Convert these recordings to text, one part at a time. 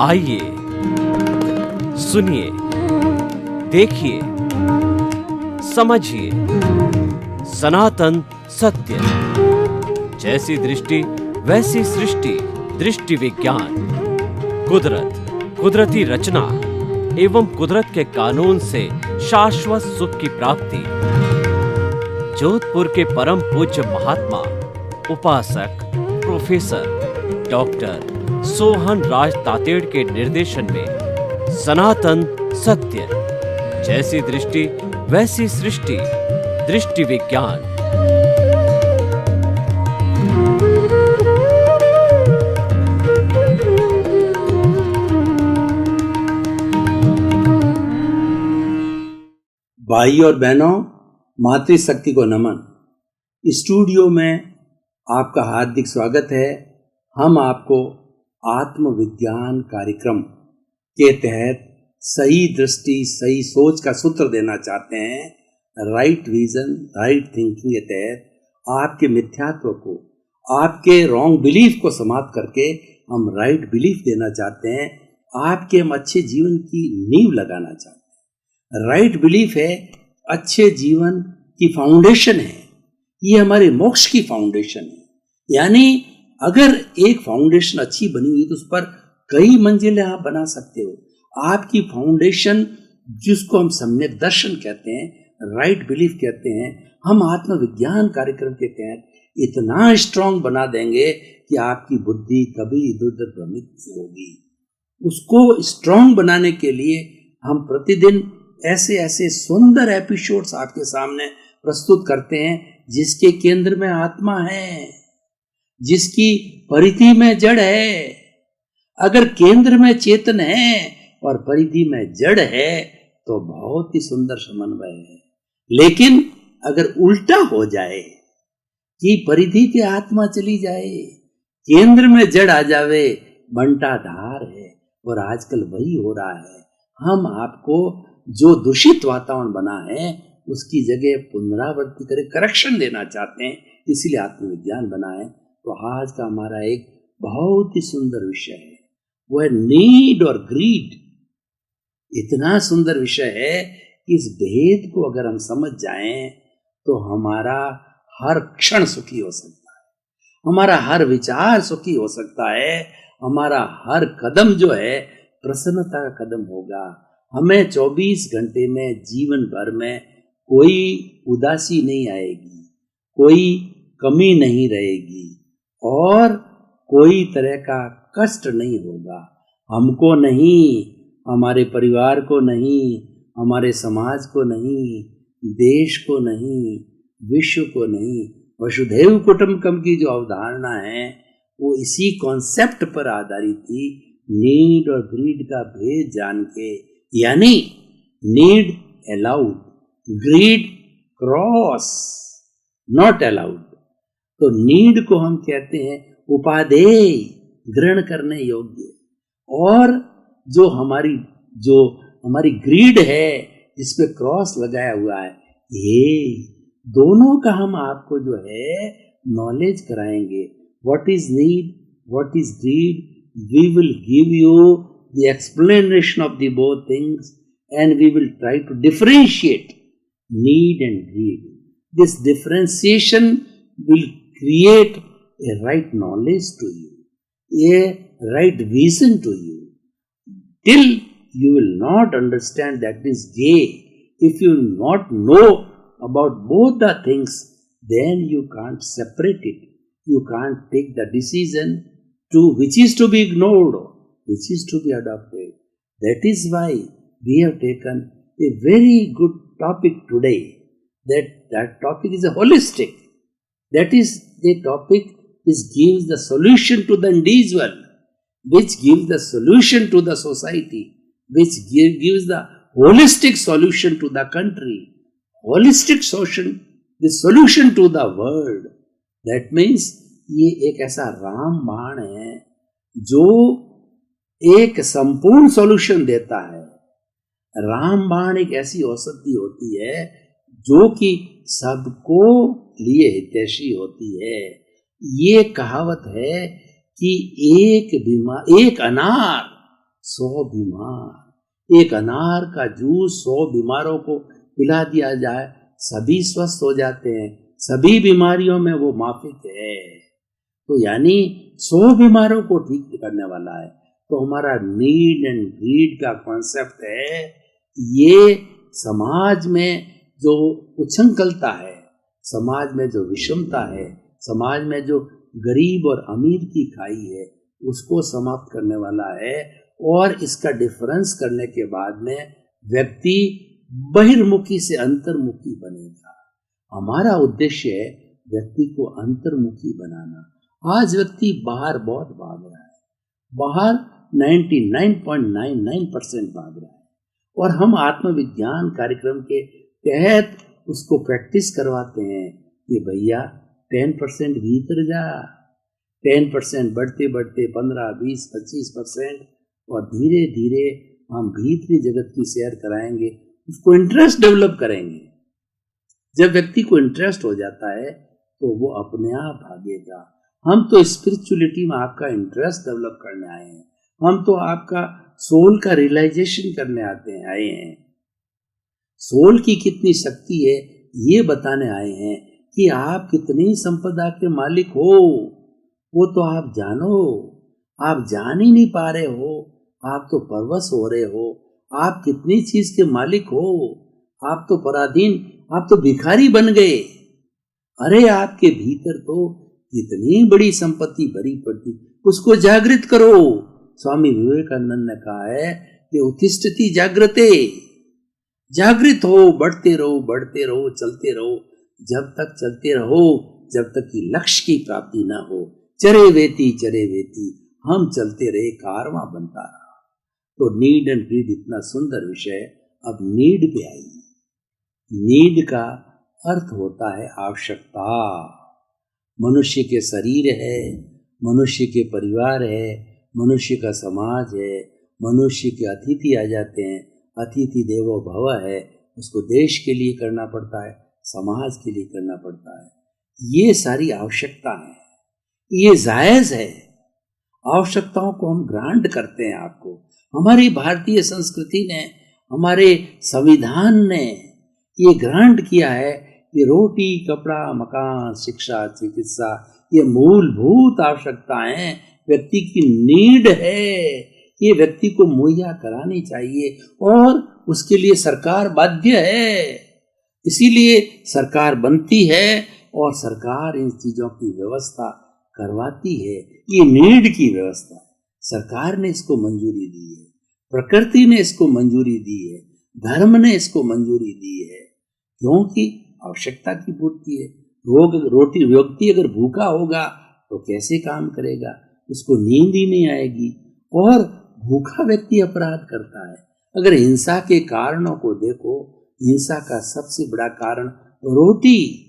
आइए सुनिए, देखिए, समझिए सनातन सत्य। जैसी दृष्टि वैसी सृष्टि, दृष्टि विज्ञान। कुदरत, कुदरती रचना एवं कुदरत के कानून से शाश्वत सुख की प्राप्ति। जोधपुर के परम पूज्य महात्मा उपासक प्रोफेसर डॉक्टर सोहन राज तातेड़ के निर्देशन में सनातन सत्य। जैसी दृष्टि वैसी सृष्टि, दृष्टि विज्ञान। भाई और बहनों, मातृशक्ति को नमन। स्टूडियो में आपका हार्दिक स्वागत है। हम आपको आत्मविज्ञान कार्यक्रम के तहत सही दृष्टि, सही सोच का सूत्र देना चाहते हैं। राइट विजन, राइट थिंकिंग के तहत आपके मिथ्यात्व को, आपके रॉन्ग बिलीफ को समाप्त करके हम राइट बिलीफ देना चाहते हैं। आपके हम अच्छे जीवन की नींव लगाना चाहते हैं। राइट बिलीफ है, अच्छे जीवन की फाउंडेशन है। ये हमारे मोक्ष की फाउंडेशन है। यानी अगर एक फाउंडेशन अच्छी बनी हुई तो उस पर कई मंजिलें आप बना सकते हो। आपकी फाउंडेशन, जिसको हम सम्यक दर्शन कहते हैं, राइट बिलीफ कहते हैं, हम आत्मविज्ञान कार्यक्रम के तहत इतना स्ट्रांग बना देंगे कि आपकी बुद्धि कभी इधर उधर भ्रमित नहीं होगी। उसको स्ट्रांग बनाने के लिए हम प्रतिदिन ऐसे ऐसे सुंदर एपिसोड्स आपके सामने प्रस्तुत करते हैं, जिसके केंद्र में आत्मा है, जिसकी परिधि में जड़ है। अगर केंद्र में चेतन है और परिधि में जड़ है तो बहुत ही सुंदर समन्वय है। लेकिन अगर उल्टा हो जाए कि परिधि पे आत्मा चली जाए, केंद्र में जड़ आ जावे, बंटाधार है। और आजकल वही हो रहा है। हम आपको जो दूषित वातावरण बना है उसकी जगह पुनरावृत्ति करें, करेक्शन देना चाहते हैं, इसीलिए आत्मविज्ञान बनाए। तो आज का हमारा एक बहुत ही सुंदर विषय है, वो है नीड और ग्रीड। इतना सुंदर विषय है कि इस भेद को अगर हम समझ जाएं तो हमारा हर क्षण सुखी हो सकता है, हमारा हर विचार सुखी हो सकता है, हमारा हर कदम जो है प्रसन्नता का कदम होगा। हमें 24 घंटे में, जीवन भर में कोई उदासी नहीं आएगी, कोई कमी नहीं रहेगी और कोई तरह का कष्ट नहीं होगा। हमको नहीं, हमारे परिवार को नहीं, हमारे समाज को नहीं, देश को नहीं, विश्व को नहीं। वसुधैव कुटुंबकम की जो अवधारणा है वो इसी कॉन्सेप्ट पर आधारित थी, नीड और ग्रीड का भेद जान के। यानी need allowed, greed cross, not allowed. तो नीड को हम कहते हैं उपादेय, ग्रहण करने योग्य, और जो हमारी ग्रीड है जिसपे क्रॉस लगाया हुआ है, ये दोनों का हम आपको जो है नॉलेज कराएंगे। What is need, what is greed, we will give you the explanation of the both things and we will try to differentiate need and greed. This differentiation will create a right knowledge to you, a right vision to you. Till you will not understand that is gay, if you will not know about both the things, then you can't separate it. You can't take the decision to which is to be ignored, which is to be adopted. That is why we have taken a very good topic today. That topic is a holistic. That is the topic which gives the solution to the individual, which gives the solution to the society, which gives the holistic solution to the country, holistic solution, the solution to the world. That means ये एक ऐसा रामबाण है जो एक संपूर्ण solution देता है। रामबाण एक ऐसी औषधि होती है जो कि सबको लिए हितैषी होती है। ये कहावत है कि एक अनार 100 बीमार। एक अनार का जूस 100 बीमारों को पिला दिया जाए, सभी स्वस्थ हो जाते हैं, सभी बीमारियों में वो माफिक है। तो यानी 100 बीमारों को ठीक करने वाला है। तो हमारा नीड एंड ग्रीड का कॉन्सेप्ट है, ये समाज में जो उछंखलता है, समाज में जो विषमता है, समाज में जो गरीब और अमीर की खाई है, उसको समाप्त करने वाला है। और इसका डिफरेंस करने के बाद में व्यक्ति बहिर्मुखी से अंतर्मुखी बनेगा। हमारा उद्देश्य है व्यक्ति को अंतर्मुखी बनाना। आज व्यक्ति बाहर बहुत भाग रहा है, बाहर 99.99% भाग रहा है, और हम आत्मविज्ञान कार्यक्रम के तहत उसको प्रैक्टिस करवाते हैं कि भैया 10% भीतर जा, 10% बढ़ते बढ़ते 15, 20, 25%, और धीरे धीरे हम भीतरी जगत की सैर कराएंगे, उसको इंटरेस्ट डेवलप करेंगे। जब व्यक्ति को इंटरेस्ट हो जाता है तो वो अपने आप भागेगा। हम तो स्पिरिचुअलिटी में आपका इंटरेस्ट डेवलप करने आए हैं, हम तो आपका सोल का रियलाइजेशन करने आए हैं। सोल की कितनी शक्ति है ये बताने आए हैं कि आप कितनी संपदा के मालिक हो, वो तो आप जानो। आप जान ही नहीं पा रहे हो, आप तो परवश हो रहे हो। आप कितनी चीज के मालिक हो, आप तो पराधीन, आप तो भिखारी बन गए। अरे आपके भीतर तो कितनी बड़ी संपत्ति भरी पड़ती, उसको जागृत करो। स्वामी विवेकानंद ने कहा है कि उत्तिष्ठति जागृते, जागृत हो, बढ़ते रहो, चलते रहो, जब तक चलते रहो जब तक कि लक्ष्य की प्राप्ति ना हो। चरे वेती, हम चलते रहे, कारवां बनता रहा। तो नीड एंड ग्रीड इतना सुंदर विषय। अब नीड पे आइए। नीड का अर्थ होता है आवश्यकता। मनुष्य के शरीर है, मनुष्य के परिवार है, मनुष्य का समाज है, मनुष्य के अतिथि आ जाते हैं, अतिथि देवो भव है, उसको देश के लिए करना पड़ता है, समाज के लिए करना पड़ता है। ये सारी आवश्यकता है, ये जायज है। आवश्यकताओं को हम ग्रांट करते हैं आपको। हमारी भारतीय संस्कृति ने, हमारे संविधान ने ये ग्रांट किया है कि रोटी, कपड़ा, मकान, शिक्षा, चिकित्सा, ये मूलभूत आवश्यकताएं व्यक्ति की नीड है, ये व्यक्ति को मुहैया करानी चाहिए, और उसके लिए सरकार बाध्य है। इसीलिए सरकार बनती है और सरकार इन चीजों की व्यवस्था करवाती है। ये नीड की व्यवस्था है, सरकार ने इसको मंजूरी दी है, प्रकृति ने इसको मंजूरी दी है, धर्म ने इसको मंजूरी दी है, क्योंकि आवश्यकता की पूर्ति है। रोटी व्यक्ति अगर भूखा होगा तो कैसे काम करेगा, उसको नींद ही नहीं आएगी, और भूखा व्यक्ति अपराध करता है। अगर हिंसा के कारणों को देखो, हिंसा का सबसे बड़ा कारण रोटी,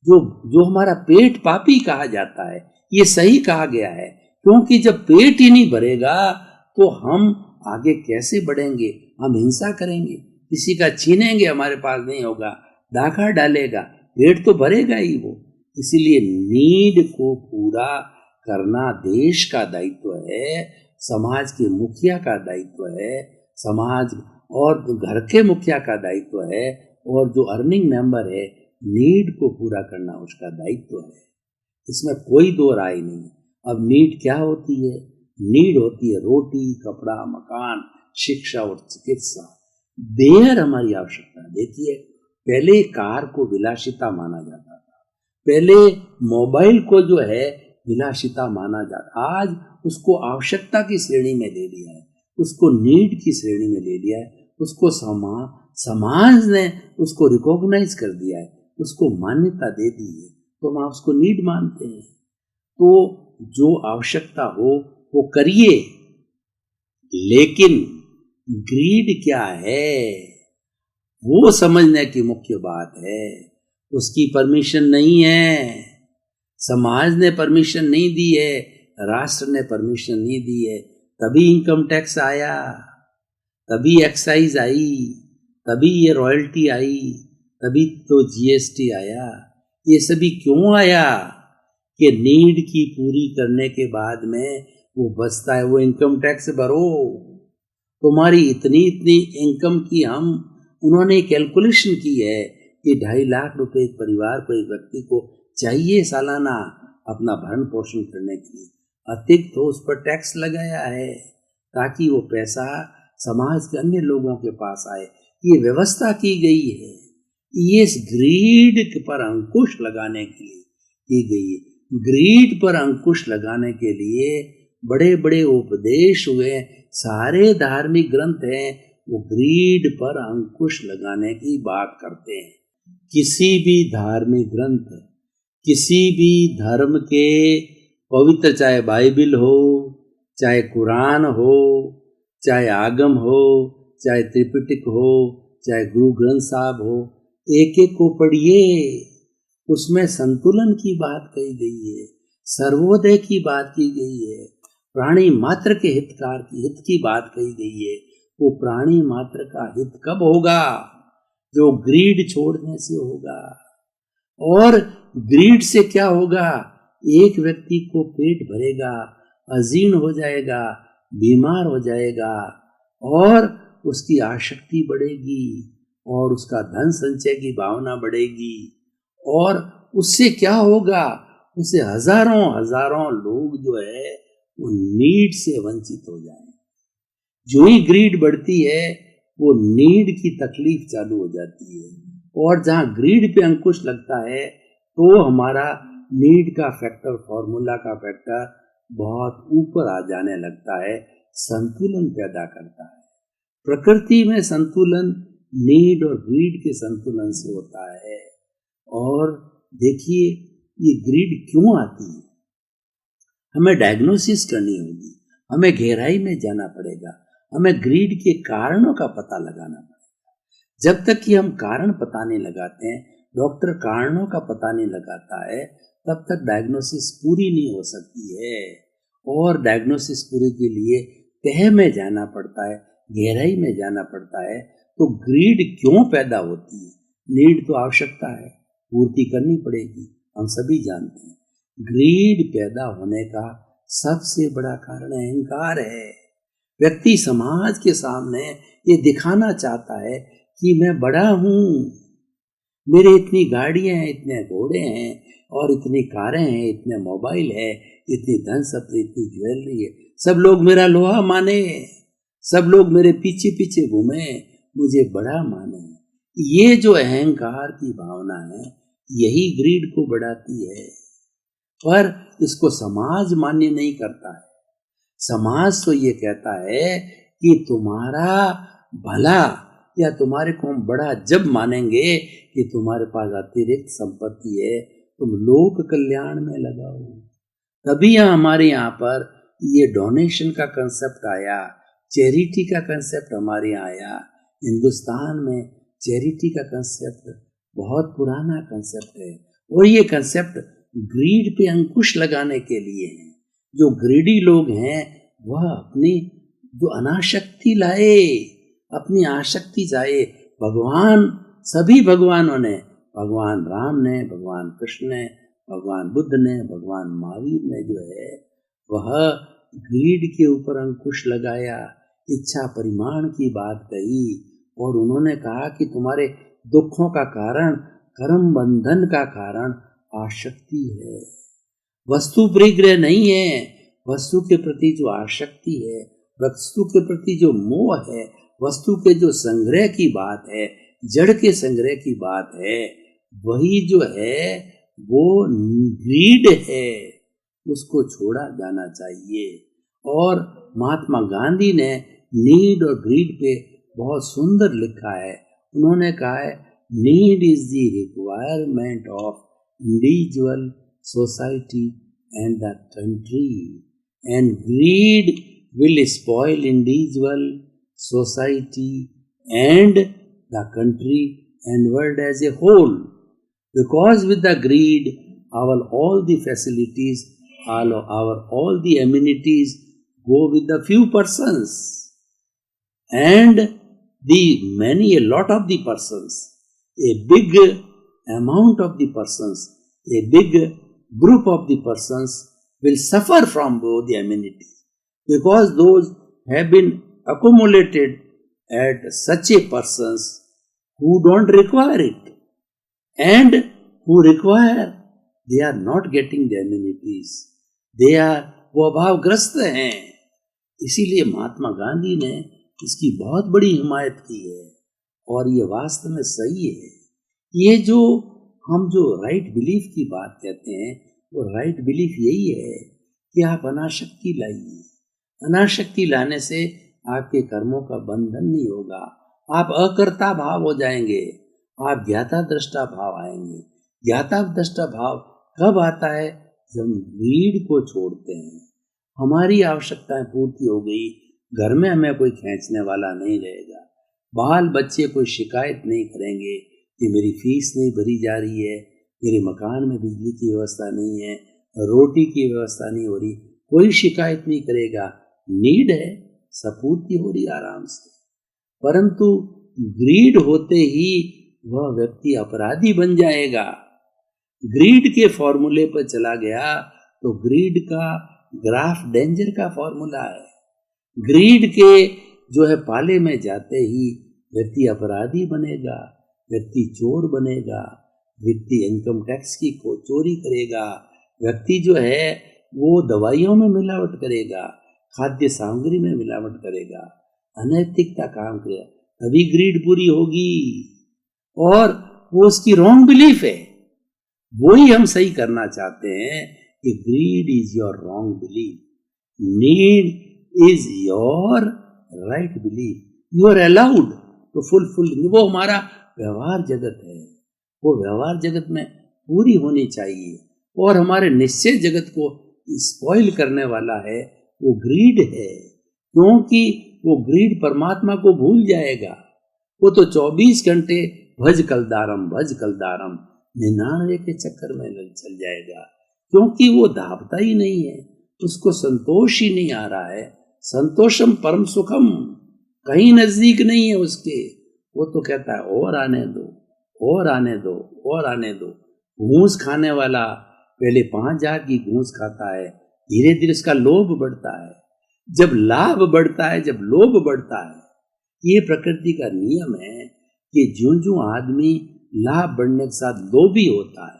जो हमारा पेट पापी कहा जाता है, ये सही कहा गया है, क्योंकि जब पेट ही नहीं भरेगा तो हम आगे कैसे बढ़ेंगे। हम हिंसा करेंगे, किसी का छीनेंगे, हमारे पास नहीं होगा, डाका डालेगा, पेट तो भरेगा ही वो। इसीलिए नीड को पूरा करना देश का दायित्व है, समाज के मुखिया का दायित्व है, समाज और घर के मुखिया का दायित्व है, और जो अर्निंग मेंबर है नीड को पूरा करना उसका दायित्व है। इसमें कोई दो राय नहीं। अब नीड क्या होती है? नीड होती है रोटी, कपड़ा, मकान, शिक्षा और चिकित्सा। बेहद हमारी आवश्यकता। देखिए, पहले कार को विलासिता माना जाता था, पहले मोबाइल को जो है विलासिता माना जाता, आज उसको आवश्यकता की श्रेणी में ले लिया है, उसको नीड की श्रेणी में ले लिया है, उसको समाज ने उसको रिकॉग्नाइज कर दिया है, उसको मान्यता दे दी है, तो हम उसको नीड मानते हैं। तो जो आवश्यकता हो वो करिए, लेकिन ग्रीड क्या है वो समझने की मुख्य बात है। उसकी परमिशन नहीं है, समाज ने परमिशन नहीं दी है, राष्ट्र ने परमिशन नहीं दी है, तभी इनकम टैक्स आया, तभी एक्साइज आई, तभी ये रॉयल्टी आई, तभी तो जीएसटी आया। ये सभी क्यों आया? कि नीड की पूरी करने के बाद में वो बचता है वो इनकम टैक्स भरो। तुम्हारी इतनी इतनी इनकम की उन्होंने कैलकुलेशन की है कि 2.5 लाख रुपए एक परिवार को, एक व्यक्ति को चाहिए सालाना अपना भरण पोषण करने के लिए। अतिरिक्त तो उस पर टैक्स लगाया है ताकि वो पैसा समाज के अन्य लोगों के पास आए। ये व्यवस्था की गई है, ये इस ग्रीड पर अंकुश लगाने के लिए की गई है। ग्रीड पर अंकुश लगाने के लिए बड़े बड़े उपदेश हुए, सारे धार्मिक ग्रंथ हैं वो ग्रीड पर अंकुश लगाने की बात करते हैं। किसी भी धार्मिक ग्रंथ, किसी भी धर्म के पवित्र, चाहे बाइबिल हो, चाहे कुरान हो, चाहे आगम हो, चाहे त्रिपिटक हो, चाहे गुरु ग्रंथ साहब हो, एक एक को पढ़िए। उसमें संतुलन की बात कही गई है, सर्वोदय की बात की गई है, प्राणी मात्र के हित की बात कही गई है। वो प्राणी मात्र का हित कब होगा? जो ग्रीड छोड़ने से होगा। और ग्रीड से क्या होगा? एक व्यक्ति को पेट भरेगा, अजीर्ण हो जाएगा, बीमार हो जाएगा और उसकी आसक्ति बढ़ेगी और उसका धन संचय की भावना बढ़ेगी। और उससे क्या होगा? उससे हजारों हजारों लोग जो है वो नीड से वंचित हो जाएंगे। जो ही ग्रीड बढ़ती है वो नीड की तकलीफ चालू हो जाती है। और जहाँ ग्रीड पे अंकुश लगता है तो हमारा नीड का फैक्टर, फॉर्मूला का फैक्टर बहुत ऊपर आ जाने लगता है, संतुलन पैदा करता है। प्रकृति में संतुलन नीड और ग्रीड के संतुलन से होता है। और देखिए ये ग्रीड क्यों आती है, हमें डायग्नोसिस करनी होगी, हमें गहराई में जाना पड़ेगा, हमें ग्रीड के कारणों का पता लगाना पड़ेगा। जब तक कि हम कारण पता नहीं लगाते हैं, डॉक्टर कारणों का पता नहीं लगाता है, तब तक डायग्नोसिस पूरी नहीं हो सकती है। और डायग्नोसिस पूरी के लिए तह में जाना पड़ता है, गहराई में जाना पड़ता है। तो ग्रीड क्यों पैदा होती है? नीड तो आवश्यकता है, पूर्ति करनी पड़ेगी, हम सभी जानते हैं। ग्रीड पैदा होने का सबसे बड़ा कारण अहंकार है। व्यक्ति समाज के सामने ये दिखाना चाहता है कि मैं बड़ा हूँ, मेरे इतनी गाड़ियाँ हैं, इतने घोड़े हैं और इतनी कारें हैं, इतने मोबाइल है, इतनी धन संपत्ति, इतनी ज्वेलरी है, सब लोग मेरा लोहा माने, सब लोग मेरे पीछे पीछे घूमे, मुझे बड़ा माने। ये जो अहंकार की भावना है यही ग्रीड को बढ़ाती है। पर इसको समाज मान्य नहीं करता है। समाज तो ये कहता है कि तुम्हारा भला या तुम्हारे को हम बड़ा जब मानेंगे कि तुम्हारे पास अतिरिक्त संपत्ति है, तुम लोक कल्याण में लगाओ। तभी हमारे यहाँ पर ये डोनेशन का कंसेप्ट आया, चैरिटी का कंसेप्ट हमारे यहाँ आया। हिंदुस्तान में चैरिटी का कंसेप्ट बहुत पुराना कंसेप्ट है और ये कंसेप्ट ग्रीड पे अंकुश लगाने के लिए है। जो ग्रीडी लोग हैं वह अपनी जो अनाशक्ति लाए, अपनी आसक्ति जाए। भगवान, सभी भगवानों ने, भगवान राम ने, भगवान कृष्ण ने, भगवान बुद्ध ने, भगवान महावीर ने जो है वह ग्रीड के ऊपर अंकुश लगाया, इच्छा परिमाण की बात कही और उन्होंने कहा कि तुम्हारे दुखों का कारण, कर्म बंधन का कारण आसक्ति है, वस्तु परिग्रह नहीं है। वस्तु के प्रति जो आसक्ति है, वस्तु के प्रति जो मोह है, वस्तु के जो संग्रह की बात है, जड़ के संग्रह की बात है, वही जो है वो ग्रीड है, उसको छोड़ा जाना चाहिए। और महात्मा गांधी ने नीड और ग्रीड पे बहुत सुंदर लिखा है। उन्होंने कहा है, need is the requirement of individual, society and the country, and greed will spoil individual, society and the country and world as a whole, because with the greed all the facilities, all the amenities go with the few persons, and a lot of the persons, a big amount of the persons, a big group of the persons will suffer from both the amenities. because those have been accumulated at such a persons who don't require it, and who require, they are not getting the amenities, they are, वो अभावग्रस्त हैं। इसीलिए महात्मा गांधी ने इसकी बहुत बड़ी हिमायत की है, और ये वास्तव में सही है। ये जो हम जो राइट बिलीफ की बात कहते हैं, वो राइट बिलीफ यही है कि आप अनाशक्ति लाइए। अनाशक्ति लाने से आपके कर्मों का बंधन नहीं होगा, आप अकर्ता भाव हो जाएंगे, आप ज्ञाता दृष्टा भाव आएंगे। ज्ञाता दृष्टा भाव कब आता है? जब हम ग्रीड को छोड़ते हैं, हमारी आवश्यकताएं पूर्ति हो गई, घर में हमें कोई खींचने वाला नहीं रहेगा, बाल बच्चे कोई शिकायत नहीं करेंगे कि मेरी फीस नहीं भरी जा रही है, मेरे मकान में बिजली की व्यवस्था नहीं है, रोटी की व्यवस्था नहीं हो रही, कोई शिकायत नहीं करेगा। नीड है, सपूर्ति हो रही आराम से। परंतु ग्रीड होते ही वह व्यक्ति अपराधी बन जाएगा। ग्रीड के फॉर्मूले पर चला गया तो ग्रीड का ग्राफ डेंजर का फॉर्मूला है। ग्रीड के जो है पाले में जाते ही व्यक्ति अपराधी बनेगा, व्यक्ति चोर बनेगा, व्यक्ति इनकम टैक्स की चोरी करेगा, व्यक्ति जो है वो दवाइयों में मिलावट करेगा, खाद्य सामग्री में मिलावट करेगा, अनैतिकता काम करेगा, तभी ग्रीड पूरी होगी। और वो उसकी रॉन्ग बिलीफ है, वही हम सही करना चाहते हैं कि greed is your wrong belief, need is your right belief, you are allowed to fulfil. वो हमारा व्यवहार जगत है, वो व्यवहार जगत में पूरी होनी चाहिए। और हमारे निश्चय जगत को स्पॉइल करने वाला है वो ग्रीड है, क्योंकि वो ग्रीड परमात्मा को भूल जाएगा। वो तो 24 घंटे भज कलदारम 99 के चक्कर में चल जाएगा, क्योंकि वो धापता ही नहीं है, उसको संतोष ही नहीं आ रहा है। संतोषम परम सुखम कहीं नजदीक नहीं है उसके। वो तो कहता है और आने दो, और आने दो, और आने दो। घूस खाने वाला पहले 5000 की घूस खाता है, धीरे धीरे उसका लोभ बढ़ता है। जब लाभ बढ़ता है, जब लोभ बढ़ता है, ये प्रकृति का नियम है कि ज्यों-ज्यों आदमी लाभ बढ़ने के साथ लोभी होता है,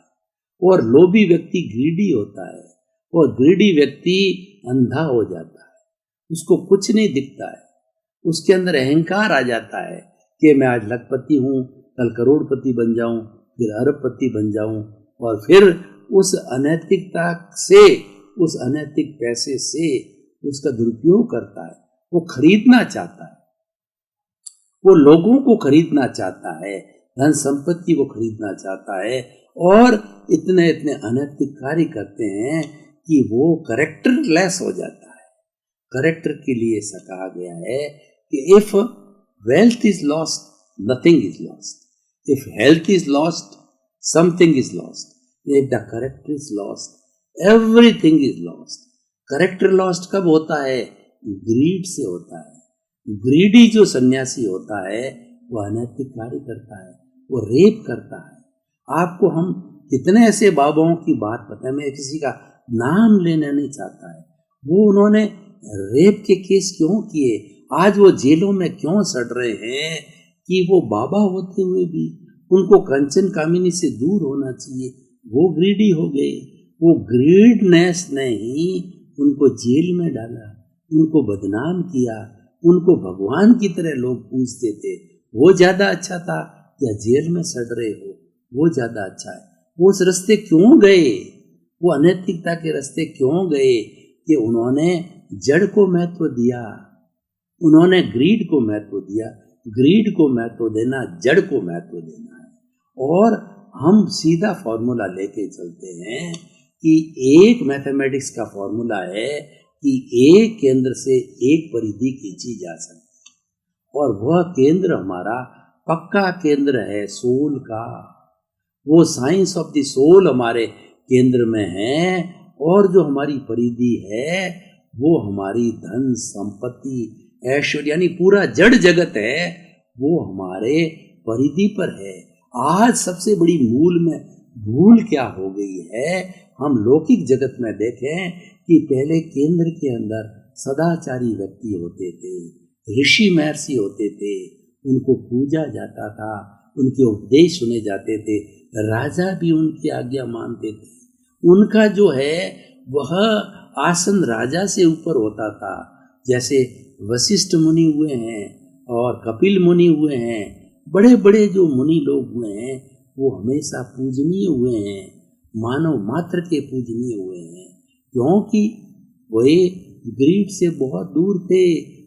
और लोभी व्यक्ति ग्रीडी होता है, और ग्रीडी व्यक्ति अंधा हो जाता है, उसको कुछ नहीं दिखता है, उसके अंदर अहंकार आ जाता है कि मैं आज लखपति हूँ, कल करोड़पति बन जाऊं, फिर अरबपति बन जाऊं, और फिर उस अनैतिकता से, उस अनैतिक पैसे से उसका दुरुपयोग करता है। वो खरीदना चाहता है, वो लोगों को खरीदना चाहता है, धन संपत्ति को खरीदना चाहता है, और इतने इतने अनैतिक कार्य करते हैं कि वो करेक्टर लेस हो जाता है। करेक्टर के लिए ऐसा कहा गया है कि if wealth is lost, nothing is lost, if health is lost, something is lost, if the character is lost, everything is lost. Character lost कब होता है? ग्रीड से होता है। ग्रीडी जो सन्यासी होता है वो अनैतिक कार्य करता है, वो रेप करता है। आपको हम कितने ऐसे बाबाओं की बात पता है, मैं किसी का नाम लेना नहीं चाहता है, वो उन्होंने रेप के केस क्यों किए, आज वो जेलों में क्यों सड़ रहे हैं कि वो बाबा होते हुए भी उनको कंचन कामिनी से दूर होना चाहिए। वो ग्रीडी हो गए, वो ग्रीडनेस ने ही उनको जेल में डाला, उनको बदनाम किया, उनको भगवान की तरह लोग पूछते थे। वो ज्यादा अच्छा था या जेल में सड़ रहे हो, वो ज्यादा अच्छा है। वो उस रास्ते क्यों गए, वो अनैतिकता के रास्ते क्यों गए कि उन्होंने जड़ को महत्व दिया, उन्होंने ग्रीड को महत्व दिया। ग्रीड को महत्व देना जड़ को महत्व देना है। और हम सीधा फॉर्मूला लेके चलते हैं कि एक मैथमेटिक्स का फॉर्मूला है कि एक केंद्र से एक परिधि खींची जा सकती है, और वह केंद्र हमारा पक्का केंद्र है सोल का। वो साइंस ऑफ द सोल हमारे केंद्र में है, और जो हमारी परिधि है वो हमारी धन संपत्ति ऐश्वर्य यानी पूरा जड़ जगत है, वो हमारे परिधि पर है। आज सबसे बड़ी मूल में भूल क्या हो गई है, हम लौकिक जगत में देखें कि पहले केंद्र के अंदर सदाचारी व्यक्ति होते थे, ऋषि महर्षि होते थे, उनको पूजा जाता था, उनके उपदेश सुने जाते थे, राजा भी उनकी आज्ञा मानते थे। उनका जो है वह आसन राजा से ऊपर होता था। जैसे वशिष्ठ मुनि हुए हैं और कपिल मुनि हुए हैं, बड़े बड़े जो मुनि लोग हुए हैं वो हमेशा पूजनीय हुए हैं, मानव मात्र के पूजनीय हुए हैं, क्योंकि वे ग्रीड से बहुत दूर थे,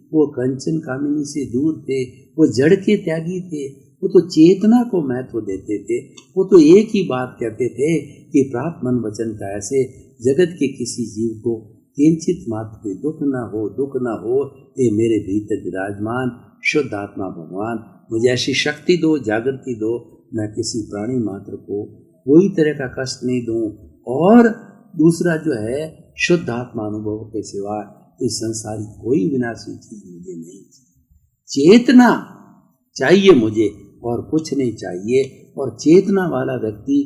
वो कंचन कामिनी से दूर थे, वो जड़ के त्यागी थे, वो तो चेतना को महत्व देते थे। वो तो एक ही बात कहते थे कि प्राप्त मन वचन का ऐसे जगत के किसी जीव को किंचित मात्र भी दुख न हो, ये मेरे भीतर विराजमान शुद्ध आत्मा भगवान मुझे ऐसी शक्ति दो, जागृति दो, मैं किसी प्राणी मात्र को कोई तरह का कष्ट नहीं दूं, और दूसरा जो है शुद्ध आत्मा अनुभव के सिवा इस संसार की कोई विनाशी चीज मुझे नहीं चाहिए। चेतना चाहिए मुझे और कुछ नहीं चाहिए। और चेतना वाला व्यक्ति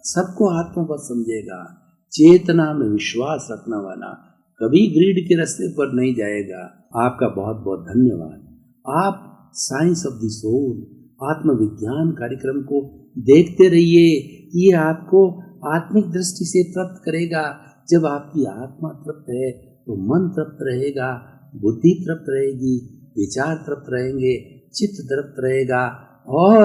सबको आत्मवत समझेगा, चेतना में विश्वास रखने वाला कभी ग्रीड के रास्ते पर नहीं जाएगा। आपका बहुत बहुत धन्यवाद। आप साइंस ऑफ द सोल आत्मविज्ञान कार्यक्रम को देखते रहिए, ये आपको आत्मिक दृष्टि से तृप्त करेगा। जब आपकी आत्मा तृप्त है तो मन तृप्त रहेगा, बुद्धि तृप्त रहेगी, विचार तृप्त रहेंगे, चित्त तृप्त रहेगा, और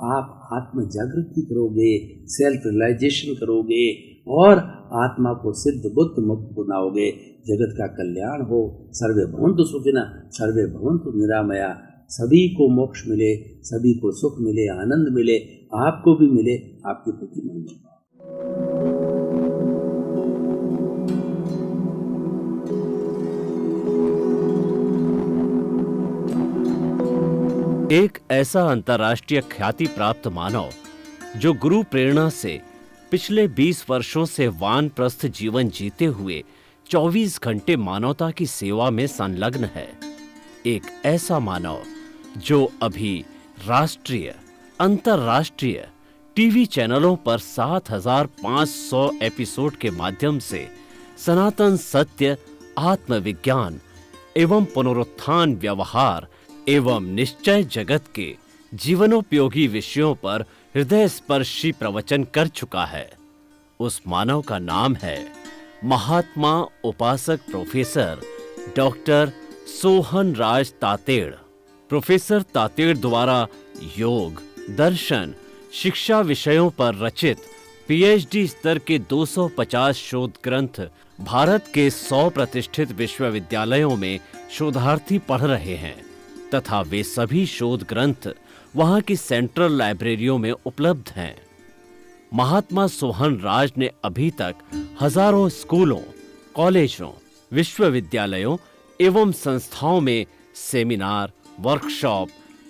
आप आत्म जागृति करोगे, सेल्फ रियलाइजेशन करोगे और आत्मा को सिद्ध बुद्ध मुक्त बनाओगे। जगत का कल्याण हो। सर्वे भवन्तु सुखिनः, सर्वे भवन्तु निरामया। सभी को मोक्ष मिले, सभी को सुख मिले, आनंद मिले, आपको भी मिले, आपके प्रति मंगल। एक ऐसा अंतर्राष्ट्रीय ख्याति प्राप्त मानव जो गुरु प्रेरणा से पिछले 20 वर्षों से वानप्रस्थ जीवन जीते हुए 24 घंटे मानवता की सेवा में संलग्न है। एक ऐसा मानव जो अभी राष्ट्रीय, अंतर्राष्ट्रीय टीवी चैनलों पर 7,500 एपिसोड के माध्यम से सनातन सत्य, आत्मविज्ञान एवं पुनरुत्थान व्यवहार एवं निश्चय जगत के जीवनोपयोगी विषयों पर हृदय स्पर्शी प्रवचन कर चुका है। उस मानव का नाम है महात्मा उपासक प्रोफेसर डॉक्टर सोहन राज तातेड़। प्रोफेसर तातेड़ द्वारा योग, दर्शन, शिक्षा विषयों पर रचित पीएचडी स्तर के 250 शोध ग्रंथ भारत के 100 प्रतिष्ठित विश्वविद्यालयों में शोधार्थी पढ़ रहे हैं तथा वे सभी शोध ग्रंथ वहां की सेंट्रल लाइब्रेरियों में उपलब्ध हैं। महात्मा सोहन राज ने अभी तक हजारों स्कूलों, कॉलेजों, विश्वविद्यालयों एवं संस्थाओं में सेमिनार, वर्कशॉप,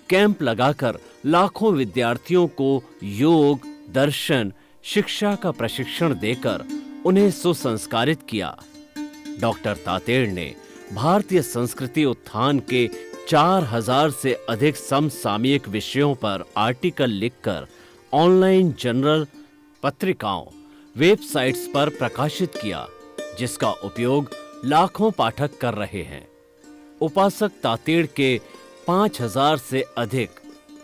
कैंप लगाकर लाखों विद्यार्थियों को योग, दर्शन, शिक्षा का प्रशिक्षण देकर उन्हें सुसंस्कारित किया। डॉक्टर तातेड़ ने भारतीय संस्कृति उत्थान के 4000 से अधिक समसामयिक विषयों पर आर्टिकल लिखकर ऑनलाइन जर्नल, पत्रिकाओं, वेबसाइट्स पर प्रकाशित किया, जिसका उपयोग लाखों पाठक कर रहे हैं। उपासक तातेड़ के 5000 से अधिक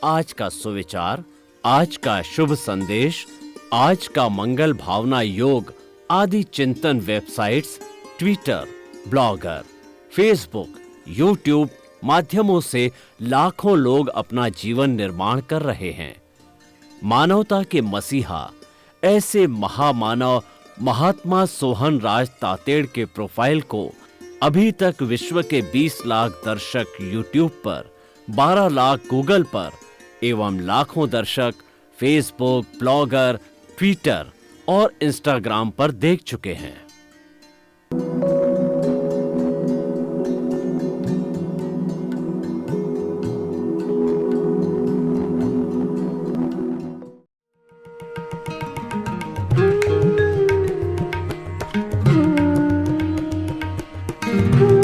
आज का सुविचार, आज का शुभ संदेश, आज का मंगल भावना योग आदि चिंतन websites, Twitter, blogger, Facebook, YouTube माध्यमों से लाखों लोग अपना जीवन निर्माण कर रहे हैं। मानवता के मसीहा ऐसे महामानव महात्मा सोहन राज तातेड़ के प्रोफाइल को अभी तक विश्व के 20 लाख दर्शक यूट्यूब पर, 12 लाख गूगल पर एवं लाखों दर्शक फेसबुक, ब्लॉगर, ट्विटर और इंस्टाग्राम पर देख चुके हैं। thank you